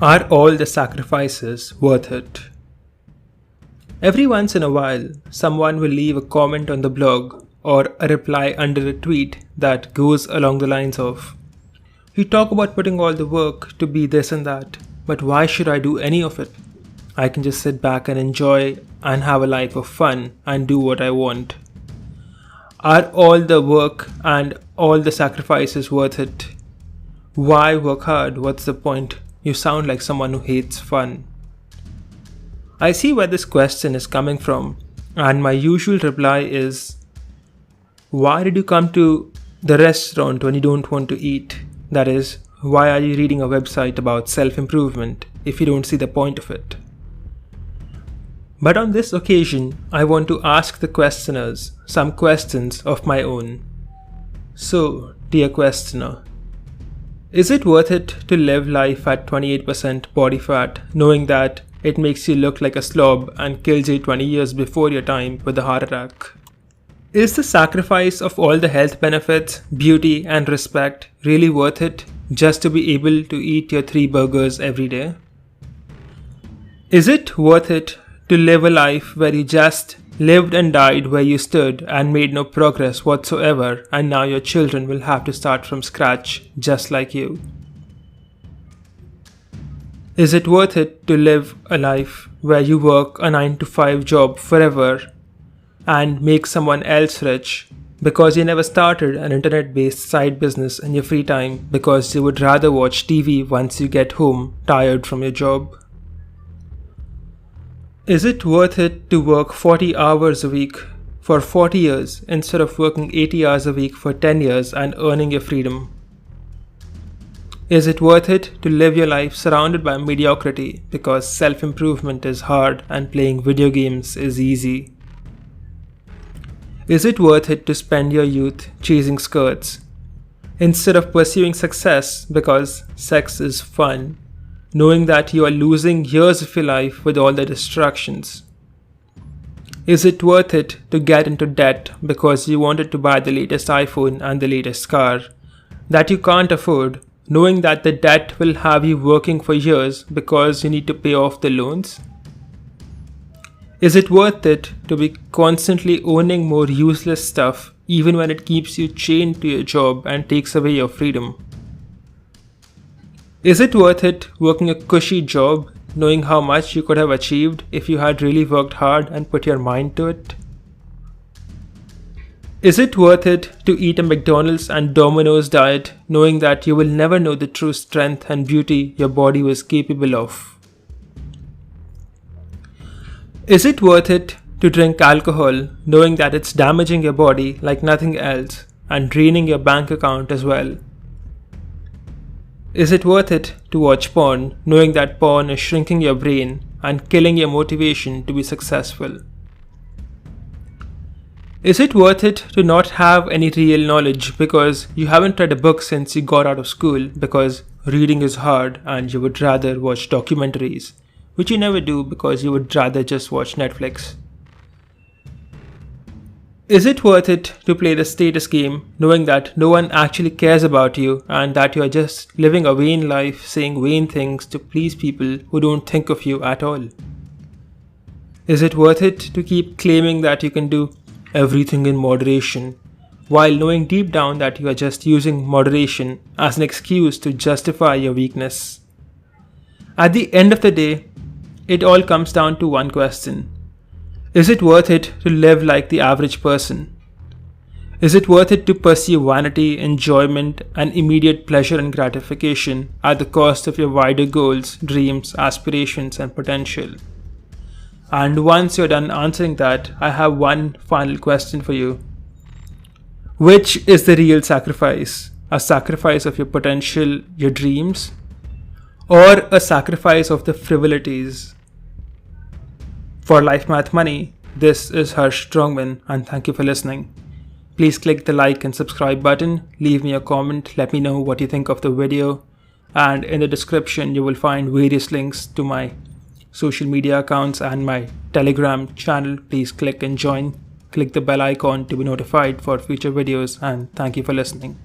Are all the sacrifices worth it? Every once in a while, someone will leave a comment on the blog or a reply under a tweet that goes along the lines of, "You talk about putting all the work to be this and that, but why should I do any of it? I can just sit back and enjoy and have a life of fun and do what I want." Are all the work and all the sacrifices worth it? Why work hard? What's the point? You sound like someone who hates fun. I see where this question is coming from, and my usual reply is, why did you come to the restaurant when you don't want to eat? That is, why are you reading a website about self-improvement if you don't see the point of it? But on this occasion, I want to ask the questioners some questions of my own. So, dear questioner, is it worth it to live life at 28% body fat, knowing that it makes you look like a slob and kills you 20 years before your time with a heart attack? Is the sacrifice of all the health benefits, beauty and respect really worth it just to be able to eat your 3 burgers every day? Is it worth it to live a life where you just lived and died where you stood and made no progress whatsoever, and now your children will have to start from scratch just like you? Is it worth it to live a life where you work a 9-to-5 job forever and make someone else rich because you never started an internet-based side business in your free time because you would rather watch TV once you get home tired from your job? Is it worth it to work 40 hours a week for 40 years instead of working 80 hours a week for 10 years and earning your freedom? Is it worth it to live your life surrounded by mediocrity because self-improvement is hard and playing video games is easy? Is it worth it to spend your youth chasing skirts instead of pursuing success because sex is fun, knowing that you are losing years of your life with all the distractions? Is it worth it to get into debt because you wanted to buy the latest iPhone and the latest car that you can't afford, knowing that the debt will have you working for years because you need to pay off the loans? Is it worth it to be constantly owning more useless stuff even when it keeps you chained to your job and takes away your freedom? Is it worth it working a cushy job, knowing how much you could have achieved if you had really worked hard and put your mind to it? Is it worth it to eat a McDonald's and Domino's diet, knowing that you will never know the true strength and beauty your body was capable of? Is it worth it to drink alcohol, knowing that it's damaging your body like nothing else and draining your bank account as well? Is it worth it to watch porn, knowing that porn is shrinking your brain and killing your motivation to be successful? Is it worth it to not have any real knowledge because you haven't read a book since you got out of school because reading is hard and you would rather watch documentaries, which you never do because you would rather just watch Netflix? Is it worth it to play the status game, knowing that no one actually cares about you and that you are just living a vain life, saying vain things to please people who don't think of you at all? Is it worth it to keep claiming that you can do everything in moderation, while knowing deep down that you are just using moderation as an excuse to justify your weakness? At the end of the day, it all comes down to one question. Is it worth it to live like the average person? Is it worth it to pursue vanity, enjoyment, and immediate pleasure and gratification at the cost of your wider goals, dreams, aspirations, and potential? And once you're done answering that, I have one final question for you. Which is the real sacrifice? A sacrifice of your potential, your dreams, or a sacrifice of the frivolities? For Life Math Money, this is Harsh Strongman, and thank you for listening. Please click the like and subscribe button, leave me a comment, let me know what you think of the video, and in the description you will find various links to my social media accounts and my Telegram channel. Please click and join. Click the bell icon to be notified for future videos, and thank you for listening.